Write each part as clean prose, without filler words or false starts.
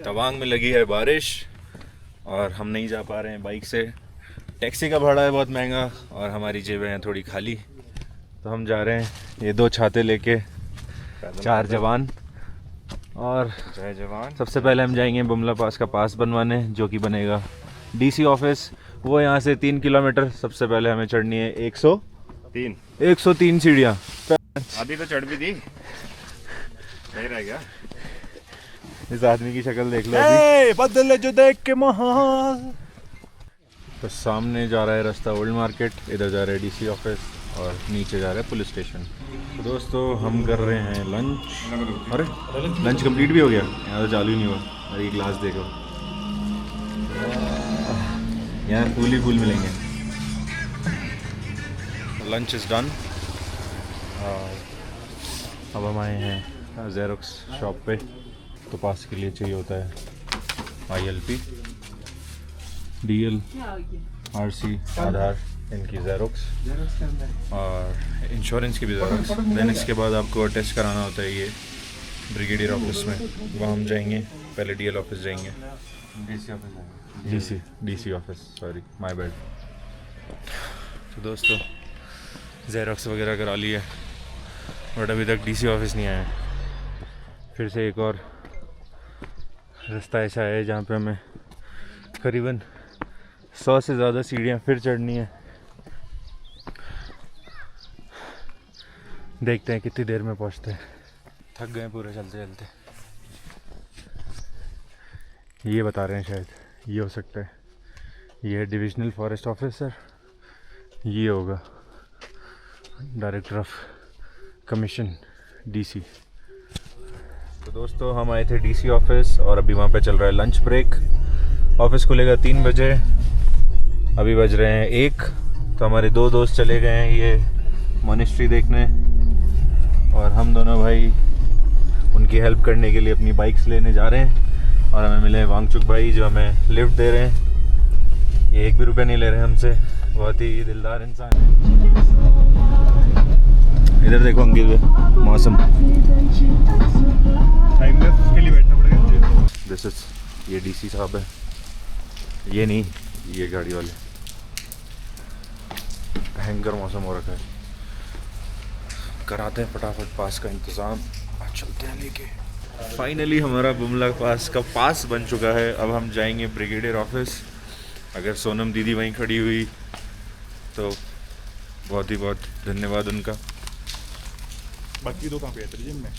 तवांग में लगी है बारिश और हम नहीं जा पा रहे हैं बाइक से। टैक्सी का भाड़ा है बहुत महंगा और हमारी जेबें हैं थोड़ी खाली, तो हम जा रहे हैं ये 2 छाते लेके, 4 जवान। और जय जवान। सबसे पहले हम जाएंगे बुमला पास का पास बनवाने, जो कि बनेगा डीसी ऑफिस। वो यहाँ से 3 किलोमीटर। सबसे पहले हमें चढ़नी है 103 सीढ़ियाँ। आधी तो चढ़ भी दी, नहीं रह गया। इस आदमी की शक्ल देख लो अभी। बदले जो देख के महाल। तो सामने जा रहा है रास्ता ओल्ड मार्केट, इधर जा रहा है डीसी ऑफिस और नीचे जा रहा है पुलिस स्टेशन। तो दोस्तों हम कर रहे हैं लंच। अरे लंच कंप्लीट भी हो गया, यहाँ तो चालू ही नहीं हुआ। अरे ये ग्लास देखो, यहाँ फूल ही फूल मिलेंगे। Lunch is done. अब हम आए हैं ज़ेरॉक्स शॉप पे। तो पास के लिए चाहिए होता है ILP, DL, RC, आधार, इनकी ज़ेरॉक्स और इंश्योरेंस की भी ज़ेरॉक्स। देन इसके बाद आपको अटैच कराना होता है ये ब्रिगेडियर ऑफिस में। वहाँ हम जाएंगे, पहले DL ऑफिस जाएंगे, DC office, sorry my bad. तो दोस्तों ज़ेरॉक्स वगैरह करा ली है बट अभी तक DC ऑफिस नहीं आया है। फिर से एक और रास्ता ऐसा है जहाँ पे हमें करीबन 100 से ज़्यादा सीढ़ियाँ फिर चढ़नी है। देखते हैं कितनी देर में पहुँचते हैं। थक गए पूरे चलते चलते। ये बता रहे हैं शायद, ये हो सकता है। ये है डिविजनल फॉरेस्ट ऑफिसर, ये होगा डायरेक्टर ऑफ कमीशन DC। तो दोस्तों हम आए थे DC ऑफिस और अभी वहाँ पे चल रहा है लंच ब्रेक। ऑफिस खुलेगा 3 बजे, अभी बज रहे हैं 1। तो हमारे 2 दोस्त चले गए हैं ये मॉनेस्ट्री देखने और हम दोनों भाई उनकी हेल्प करने के लिए अपनी बाइक्स लेने जा रहे हैं। और हमें मिले वांगचुक भाई जो हमें लिफ्ट दे रहे हैं। ये 1 भी रुपया नहीं ले रहे हैं हमसे, बहुत ही दिलदार इंसान है। इधर देखो अंकित भाई, मौसम। के लिए बैठना पड़ेगा। दिस इज, ये DC साहब है, ये नहीं, ये गाड़ी वाले। भयंकर मौसम हो रखा है, कराते हैं फटाफट पास का इंतज़ाम। चलते हैं लेके। फाइनली हमारा बुमला पास का पास बन चुका है। अब हम जाएंगे ब्रिगेडियर ऑफिस। अगर सोनम दीदी वहीं खड़ी हुई तो बहुत ही बहुत धन्यवाद उनका। बाकी 2 कहाँ पे है तेरी जेब में?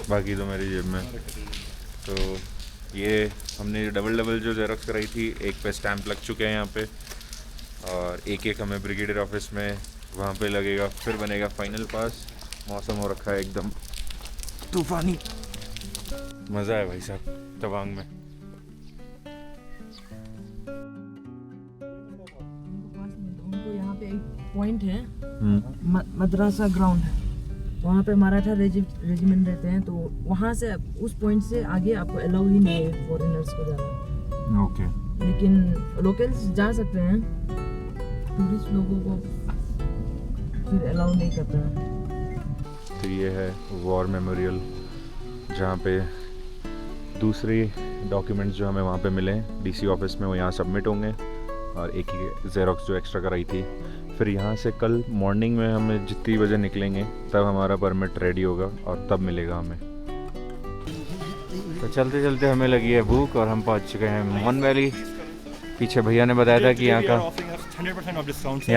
बाकी तो मेरी जेब में। तो ये हमने डबल जो ज़ेरॉक्स कराई थी, एक पे स्टैंप लग चुके हैं यहाँ पे और एक हमें ब्रिगेडियर ऑफिस में वहाँ पे लगेगा, फिर बनेगा फाइनल पास। मौसम हो रखा है एकदम तूफानी, मज़ा है भाई साहब तवांग में। उनको यहाँ पे एक पॉइंट है, मद्रासा ग्राउंड है, वहाँ पे मराठा रेजिमेंट रहते हैं। तो वहाँ से उस पॉइंट से आगे आपको अलाउ ही नहीं है फॉरेनर्स को जाना। ओके। लेकिन लोकल्स जा सकते हैं, टूरिस्ट लोगों को फिर अलाउ नहीं करता है। तो ये है वॉर मेमोरियल, जहाँ पे दूसरे डॉक्यूमेंट्स जो हमें वहाँ पे मिले DC ऑफिस में वो यहाँ सबमिट होंगे और एक ही ज़ेरॉक्स जो एक्स्ट्रा कराई थी। फिर यहाँ से कल मॉर्निंग में हमें जितनी बजे निकलेंगे तब हमारा परमिट रेडी होगा और तब मिलेगा हमें। तो चलते चलते हमें लगी है भूख और हम पहुँच चुके हैं मन वैली। पीछे भैया ने बताया था कि यहाँ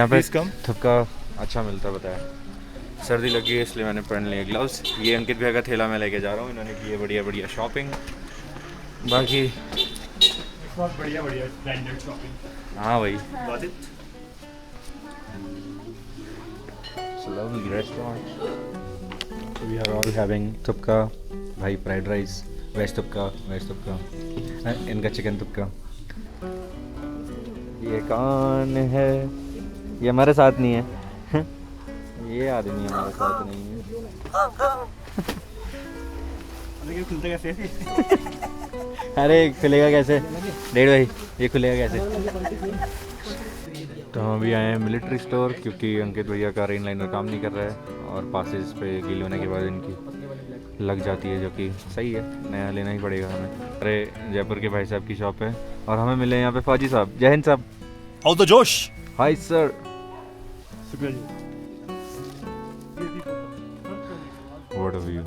पे थुक्का अच्छा मिलता बताया। सर्दी लगी है इसलिए मैंने पहन लिए ग्लव्स। ये अंकित भैया का थैला मैं लेके जा रहा हूँ, इन्होंने की है बढ़िया शॉपिंग। बाकी बढ़िया ब्रांडेड शॉपिंग। हाँ भाई, lovely restaurant. we are all having थुक्का, भाई फ्राइड राइस, वेज तुक्का, इनका चिकन तुक्का। ये कौन है? ये हमारे साथ नहीं है। ये आदमी हमारे साथ नहीं है। ये खुलता कैसे? अरे खुलेगा कैसे? डेढ़ भाई ये खुलेगा कैसे? तो हम अभी आए हैं मिलिट्री स्टोर क्योंकि अंकित भैया का रेन लाइनर काम नहीं कर रहा है और पासेस पे गीले होने के बाद इनकी लग जाती है, जो कि सही है, नया लेना ही पड़ेगा हमें। अरे जयपुर के भाई साहब की शॉप है और हमें मिले यहाँ पे फौजी साहब। जय हिंद साहब। आओ तो जोश। Hi sir. What a view.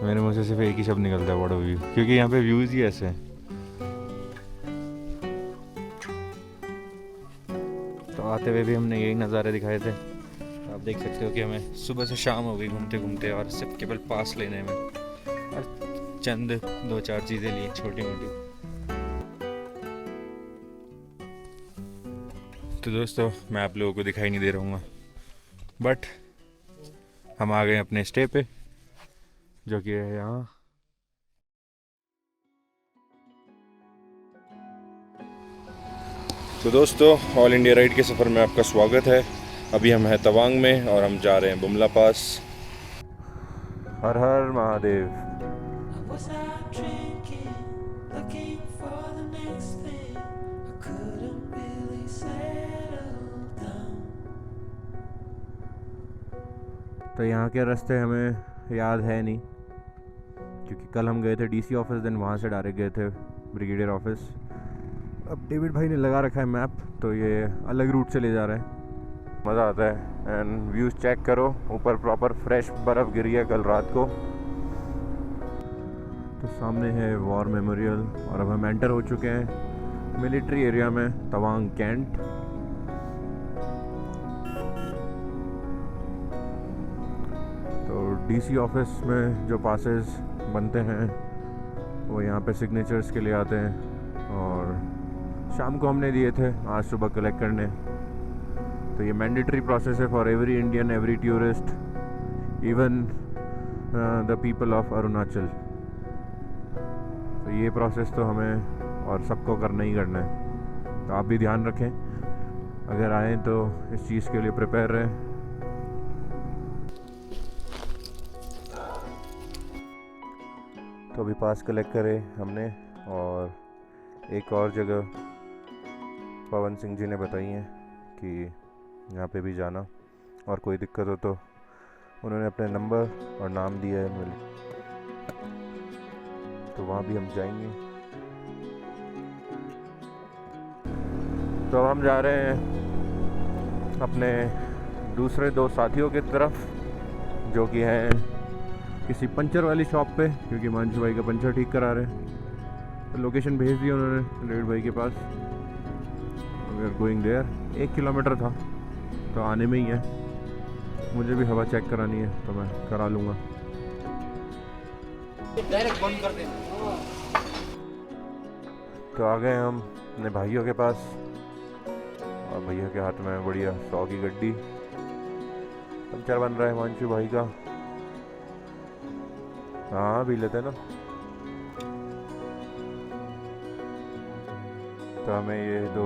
मेरे मुँह से सिर्फ एक ही शब्द निकलता है, व्हाट अ व्यू, क्योंकि यहाँ पे व्यूज़ ही ऐसे हैं। तो आते हुए भी हमने यही नज़ारे दिखाए थे। आप देख सकते हो कि हमें सुबह से शाम हो गई घूमते घूमते, और सिर्फ केवल पास लेने में और चंद 2-4 चीज़ें ली छोटी मोटी। तो दोस्तों मैं आप लोगों को दिखाई नहीं दे रहा हूँ, बट हम आ गए अपने स्टे पे, जो कि है यहाँ। तो दोस्तों ऑल इंडिया राइड के सफ़र में आपका स्वागत है। अभी हम हैं तवांग में और हम जा रहे हैं बुमला पास। हर हर महादेव। तो यहाँ के रास्ते हमें याद है नहीं, क्योंकि कल हम गए थे डीसी ऑफिस, देन वहाँ से डायरेक्ट गए थे ब्रिगेडियर ऑफिस। अब डेविड भाई ने लगा रखा है मैप, तो ये अलग रूट से ले जा रहे हैं। मज़ा आता है। एंड व्यूज़ चेक करो, ऊपर प्रॉपर फ्रेश बर्फ़ गिरी है कल रात को। तो सामने है वॉर मेमोरियल और अब हम एंटर हो चुके हैं मिलिट्री एरिया में, तवांग कैंट। तो डीसी ऑफिस में जो पासेस बनते हैं वो यहाँ पे सिग्नेचर्स के लिए आते हैं, और शाम को हमने दिए थे, आज सुबह कलेक्ट करने। तो ये मैंडेटरी प्रोसेस है for every Indian, every tourist, even the people of Arunachal. तो ये प्रोसेस तो हमें और सबको करना ही करना है। तो आप भी ध्यान रखें, अगर आएँ तो इस चीज़ के लिए प्रिपेयर रहें। तो अभी पास कलेक्ट करे हमने, और एक और जगह पवन सिंह जी ने बताई है कि यहाँ पे भी जाना, और कोई दिक्कत हो तो उन्होंने अपने नंबर और नाम दिया है, तो वहाँ भी हम जाएंगे। तो अब हम जा रहे हैं अपने दूसरे 2 साथियों की तरफ, जो कि हैं किसी पंचर वाली शॉप पे, क्योंकि मानसू भाई का पंचर ठीक करा रहे हैं। तो लोकेशन भेज दी उन्होंने डेविड भाई के पास। We are going there. 1 kilometre था, तो आने में ही है। मुझे भी हवा चेक करानी है, तो मैं करा लूँगा। डायरेक्ट बंद कर देना। तो आ गए हम अपने भाइयों के पास, और भैया के हाथ में बढ़िया 100 की गड्डी। पंचर बन रहा है मानसू भाई का। हाँ भी लेते ना। तो हमें ये 2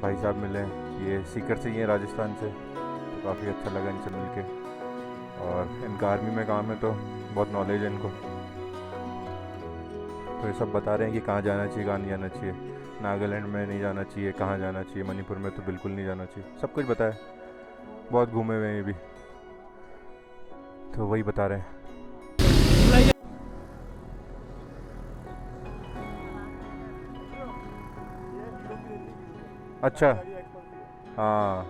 भाई साहब मिले, ये सीकर से ही हैं, राजस्थान से। तो काफ़ी अच्छा लगा इनसे मिलके, और इनका आर्मी में काम है तो बहुत नॉलेज है इनको। तो ये सब बता रहे हैं कि कहाँ जाना चाहिए, कहाँ नहीं जाना चाहिए। नागालैंड में नहीं जाना चाहिए, कहाँ जाना चाहिए, मणिपुर में तो बिल्कुल नहीं जाना चाहिए, सब कुछ बताया। बहुत घूमे हुए हैं ये भी, तो वही बता रहे हैं। अच्छा हाँ,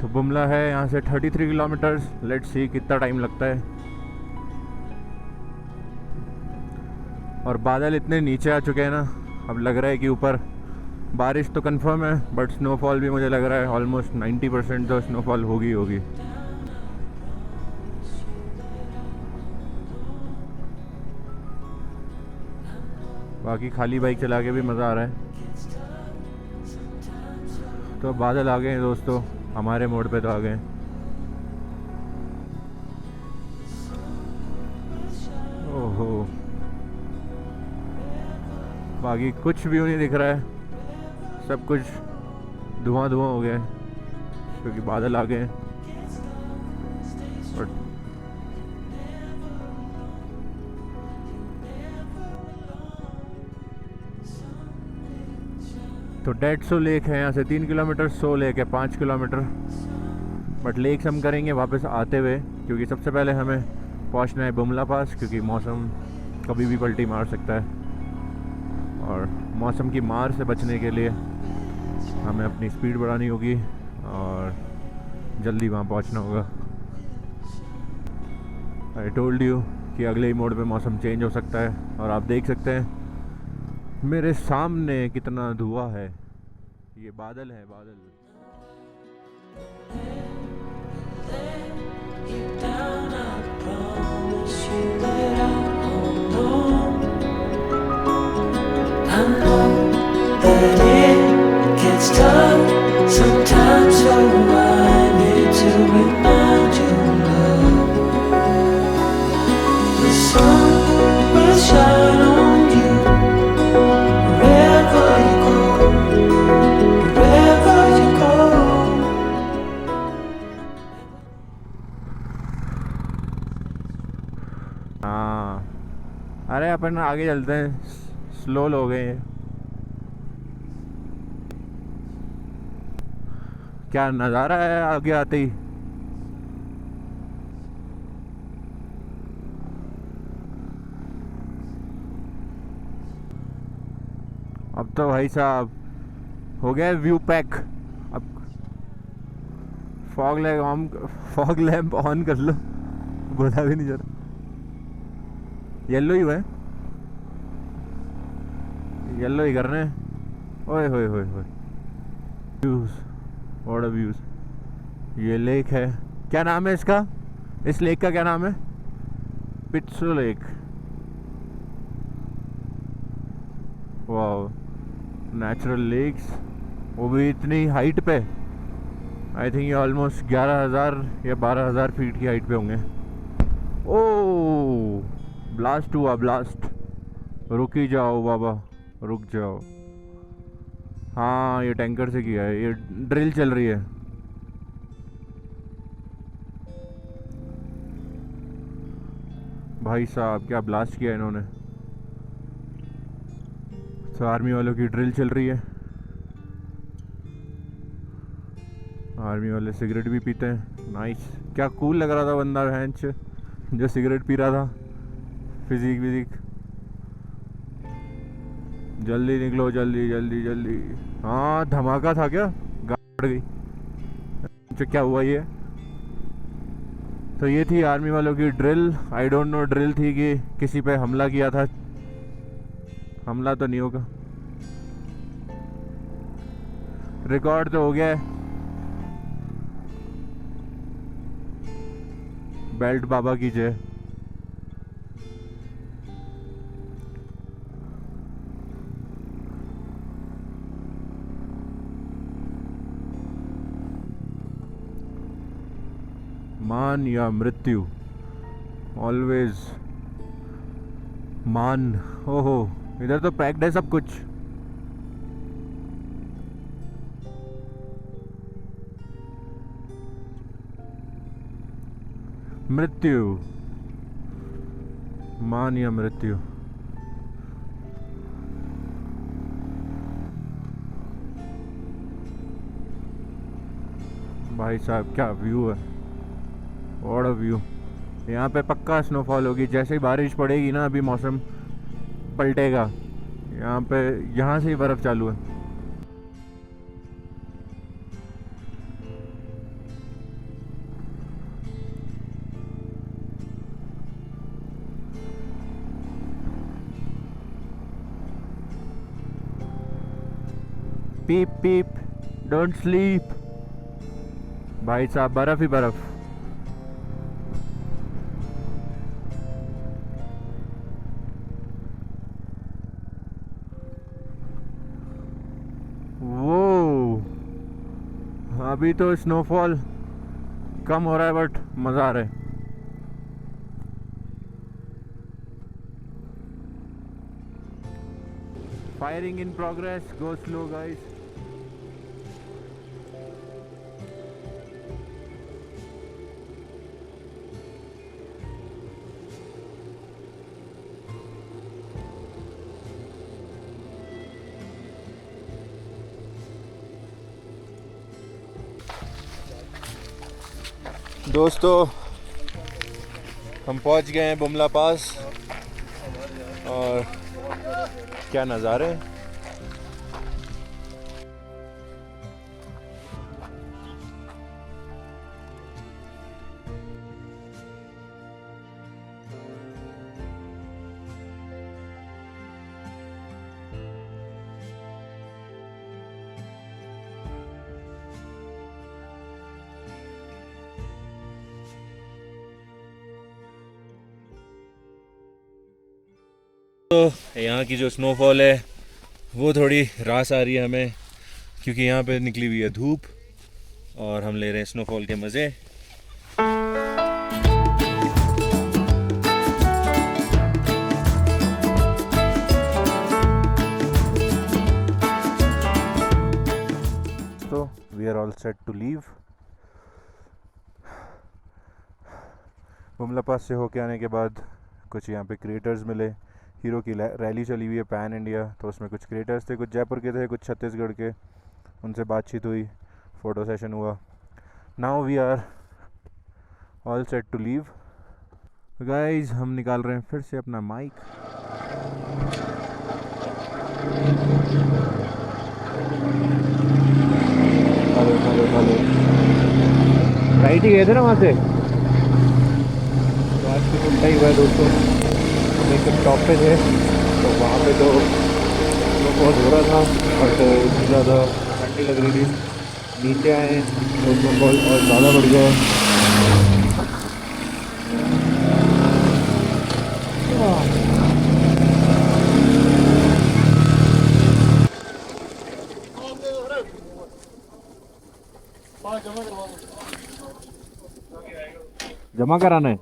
तो बुमला है यहाँ से 33 किलोमीटर्स। लेट्स सी कितना टाइम लगता है। और बादल इतने नीचे आ चुके हैं ना, अब लग रहा है कि ऊपर बारिश तो कंफर्म है, बट स्नोफॉल भी मुझे लग रहा है ऑलमोस्ट 90% तो स्नोफॉल होगी। बाकी खाली बाइक चला के भी मज़ा आ रहा है। तो बादल आ गए हैं दोस्तों, हमारे मोड़ पे तो आ गए। ओहो, बाकी कुछ भी नहीं दिख रहा है, सब कुछ धुआं हो गया है, क्योंकि बादल आ गए हैं। बट तो 150 लेक है यहाँ से 3 किलोमीटर, 100 लेक है 5 किलोमीटर। बट लेक्स हम करेंगे वापस आते हुए, क्योंकि सबसे पहले हमें पहुंचना है बुमला पास, क्योंकि मौसम कभी भी पलटी मार सकता है और मौसम की मार से बचने के लिए हमें अपनी स्पीड बढ़ानी होगी और जल्दी वहाँ पहुँचना होगा। आई टोल्ड यू कि अगले ही मोड़ पे मौसम चेंज हो सकता है और आप देख सकते हैं मेरे सामने कितना धुआं है। ये बादल है, बादल। हाँ, अरे अपन आगे चलते हैं, स्लो हो गए हैं। क्या नज़ारा है आगे आते ही। अब तो भाई साहब हो गया व्यू पैक। अब फॉग लैम्प ऑन कर लो, बोला भी नहीं जरा। येलो ही है, येलो ही कर रहे हैं। ओए होए होए होए, व्यूज, व्हाट अ व्यूज। ये लेक है, क्या नाम है इसका? इस लेक का क्या नाम है? पिट्सू लेक। वाह, नेचुरल लेक्स, वो भी इतनी हाइट पे। आई थिंक ये ऑलमोस्ट 11,000 या 12,000 फीट की हाइट पे होंगे। ओह, ब्लास्ट हुआ, ब्लास्ट। रुक ही जाओ बाबा, रुक जाओ। हाँ, ये टैंकर से किया है, ये ड्रिल चल रही है। भाई साहब क्या ब्लास्ट किया इन्होंने। तो आर्मी वालों की ड्रिल चल रही है। आर्मी वाले सिगरेट भी पीते हैं। नाइस, क्या कूल लग रहा था बंदा भैंच जो सिगरेट पी रहा था। फिजिक विजिक। जल्दी निकलो, जल्दी जल्दी जल्दी। हाँ, धमाका था क्या? गाड़ गई। तो क्या हुआ ये? तो ये थी आर्मी वालों की drill. I don't know drill थी कि किसी पे हमला किया था। हमला तो नहीं होगा, रिकॉर्ड तो हो गया है। बेल्ट बाबा की जय। मान या मृत्यु, ऑलवेज मान। ओहो, इधर तो पैक्ड है सब कुछ। मृत्यु, मान या मृत्यु। भाई साहब क्या व्यू है, व्हाट अ व्यू। यहाँ पे पक्का स्नोफॉल होगी, जैसे ही बारिश पड़ेगी ना, अभी मौसम पलटेगा। यहाँ पे, यहाँ से ही बर्फ़ चालू है। पीप पीप, डोंट स्लीप। भाई साहब बर्फ़ ही बर्फ़। अभी तो स्नोफॉल कम हो रहा है बट मज़ा आ रहा है। Firing in progress, go slow guys. दोस्तों हम पहुंच गए हैं बुमला पास और क्या नज़ारे हैं। तो यहाँ की जो स्नोफॉल है वो थोड़ी रास आ रही है हमें, क्योंकि यहाँ पे निकली हुई है धूप और हम ले रहे हैं स्नोफॉल के मज़े। तो we are all set to leave. Bumla pass से होके आने के बाद कुछ यहाँ पे क्रिएटर्स मिले। हीरो की रैली चली हुई है पैन इंडिया, तो उसमें कुछ क्रिएटर्स थे, कुछ जयपुर के थे, कुछ छत्तीसगढ़ के। उनसे बातचीत हुई, फ़ोटो सेशन हुआ। Now we are all set to leave. Guys हम निकाल रहे हैं फिर से अपना माइक। राइट ही गए थे ना वहाँ से, तो आज कुछ उल्टा ही हुआ है दोस्तों। हम एकदम टॉप पे थे, तो वहाँ पे तो बहुत हो रहा था और तो इतनी ज़्यादा ठंडी लग रही थी। नीचे आए तो स्नोफॉल और ज़्यादा बढ़ गया है। जमा कराना है।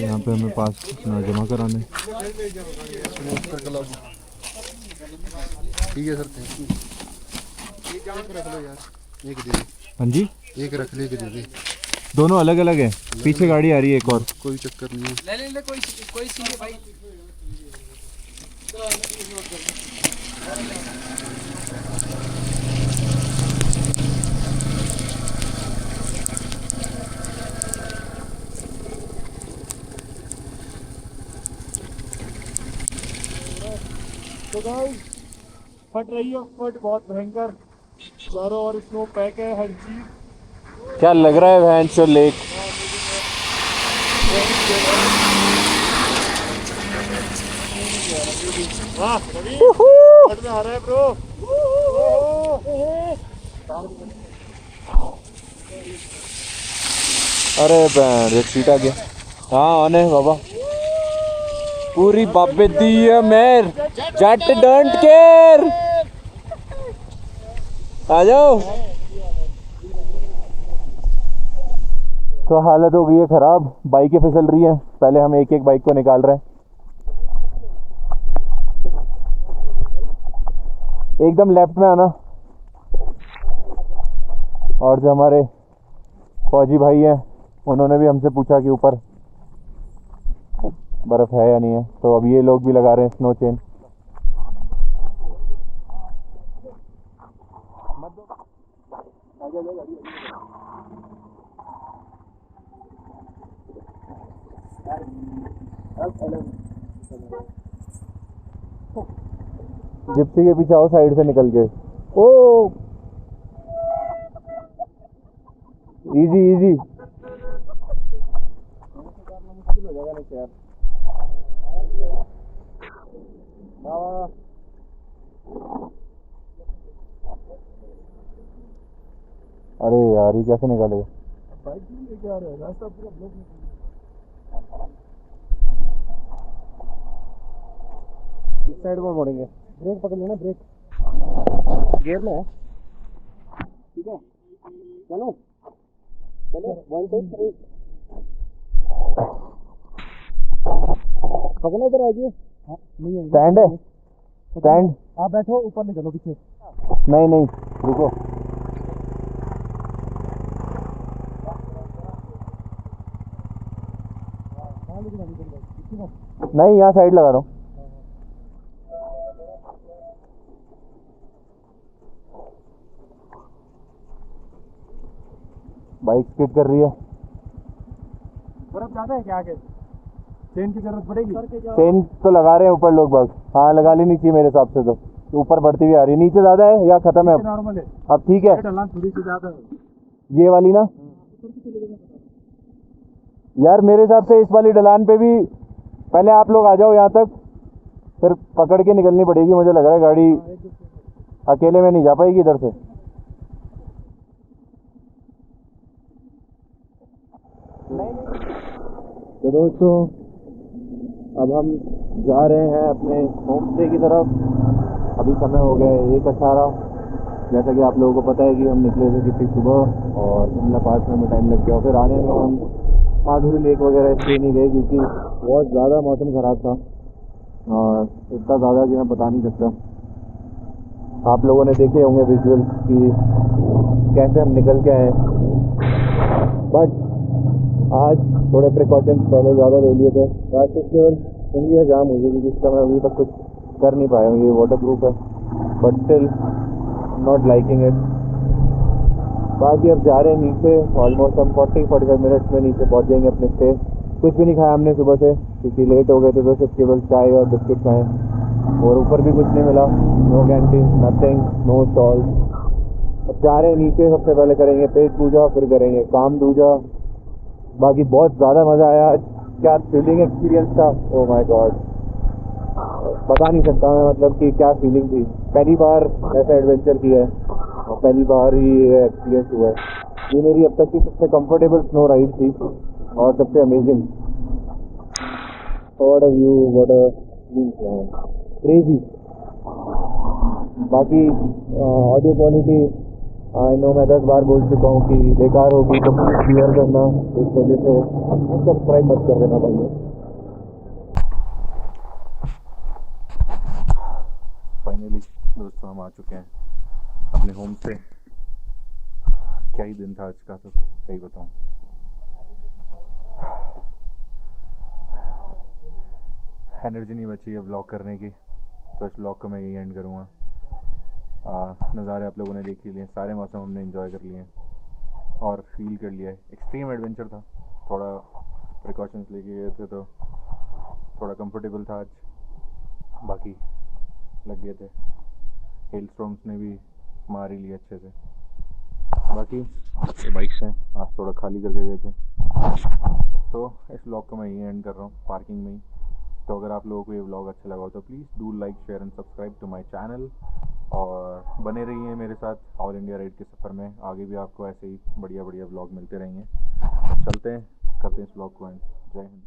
यहाँ पे हमें पास अपना जमा कराना है। ठीक है सर, थैंक यू। एक रख लो यार, एक दे दे। हाँ जी, एक रख ले, एक दे दे। दोनों अलग अलग है। पीछे गाड़ी आ रही है एक और। कोई चक्कर नहीं है। ले कोई सी भाई। तो गाइस फट रही है फट बहुत भयंकर, चारों ओर स्नो पैक है हर चीज। क्या लग रहा है भैंसो लेक? वाह रवि, फट में आ रहा है ब्रो। अरे बैंड एक सीट आ गया। हाँ ऑन है बाबा, पूरी बाबे दी है मेर। जट डोंट केयर। आ जाओ। तो हालत हो गई है खराब, बाइकें फिसल रही हैं। पहले हम एक एक बाइक को निकाल रहे हैं। एकदम लेफ्ट में आना। और जो हमारे फौजी भाई हैं उन्होंने भी हमसे पूछा कि ऊपर बर्फ़ है या नहीं है, तो अब ये लोग भी लगा रहे हैं स्नो चेन। जिप्सी के पीछे आओ साइड से निकल के। ओ इजी इजी। मुश्किल हो जाएगा नहीं यार। अरे यार ये कैसे निकालेगा? बाइक क्यों लेके आ रहे हैं, रास्ता पूरा ब्लॉक है। इस साइड में मोड़ेंगे। ब्रेक पकड़ लेना, ब्रेक गियर में है। ठीक है चलो चलो 1 2 3 पकड़ना। इधर आएगी। स्टैंड है, स्टैंड। आप बैठो, ऊपर नहीं चलो, पीछे। नहीं नहीं रुको। हाँ लेकिन अभी नहीं, यहाँ साइड लगा रहा हूँ। बाइक स्किड कर रही है। बर्फ ज़्यादा है क्या आगे? चेन की जरूरत पड़ेगी? चेन तो लगा रहे हैं ऊपर लोग बाग। हाँ, लगा लेनी चाहिए मेरे हिसाब से तो। ऊपर बढ़ती हुई आ रही है। नीचे ज़्यादा है या ख़त्म है? नॉर्मल है। अब ठीक है। ढलान थोड़ी सी ज़्यादा है। ये वाली ना यार, मेरे हिसाब से इस वाली ढलान पे भी पहले आप लोग आ जाओ यहाँ तक, फिर पकड़ के निकलनी पड़ेगी। मुझे लग रहा है गाड़ी अकेले में नहीं जा पाएगी इधर से। तो दोस्तों, अब हम जा रहे हैं अपने होम स्टे की तरफ। अभी समय हो गया है 1:18। जैसा कि आप लोगों को पता है कि हम निकले थे कितनी सुबह और शिमला पास में टाइम लग गया। फिर आने में हम माधुरी लेक वगैरह इसलिए नहीं गए क्योंकि बहुत ज़्यादा मौसम ख़राब था और इतना ज़्यादा कि मैं बता नहीं सकता। आप लोगों ने देखे होंगे विजुअल्स कि कैसे हम निकल के आए। बट आज थोड़े प्रिकॉशंस पहले ज़्यादा ले लिए थे। रास्ते केवल इंडिया जाम हुई है क्योंकि इस समय अभी तक कुछ कर नहीं पाया हूँ। ये वाटर प्रूफ है but still not liking it. बाकी अब जा रहे हैं नीचे। ऑलमोस्ट हम 40-45 मिनट्स में नीचे पहुंच जाएंगे अपने स्टे। कुछ भी नहीं खाया हमने सुबह से क्योंकि लेट हो गए थे, तो सिर्फ केवल चाय और बिस्किट खाएँ और ऊपर भी कुछ नहीं मिला। No canteen, nothing, no stall. अब जा रहे हैं नीचे। सबसे पहले करेंगे पेट पूजा, फिर करेंगे काम दूजा। बाकी बहुत ज़्यादा मज़ा आया आज। क्या थ्रिलिंग एक्सपीरियंस था, ओह माय गॉड, बता नहीं सकता मैं। मतलब कि क्या फीलिंग थी। पहली बार ऐसा एडवेंचर किया है और पहली बार ही ये एक्सपीरियंस हुआ है। ये मेरी अब तक की सबसे कंफर्टेबल स्नो राइड थी और सबसे amazing. What a view, what a crazy. बाकी ऑडियो क्वालिटी आई नो मैं 10 बार बोल चुका हूँ कि बेकार होगी, तो शेयर करना। इस वजह से सब्सक्राइब मत कर देना भाई। फाइनली दोस्तों हम आ चुके हैं अपने होम से। क्या ही दिन था आज का, तो क्या ही बताऊँ। एनर्जी नहीं बची है व्लॉग करने की, तो इस व्लॉग को मैं यही एंड करूँगा। नज़ारे आप लोगों ने देख ही लिए, सारे मौसम हमने एंजॉय कर लिए और फील कर लिया है। एक्सट्रीम एडवेंचर था, थोड़ा प्रिकॉशंस लेके गए थे तो थोड़ा कंफर्टेबल था आज। बाकी लग गए थे, हेल स्टॉर्म्स ने भी मार ही लिए अच्छे से। बाकी बाइक्स हैं, आज थोड़ा खाली करके गए थे। तो इस व्लॉग को मैं यही एंड कर रहा हूँ पार्किंग में ही। तो अगर आप लोगों को ये व्लॉग अच्छा लगा हो तो please do like, share and subscribe to my channel और बने रहिए मेरे साथ ऑल इंडिया राइड के सफ़र में। आगे भी आपको ऐसे ही बढ़िया बढ़िया व्लॉग मिलते रहेंगे। चलते हैं, करते हैं इस व्लॉग को एंड। जय हिंद।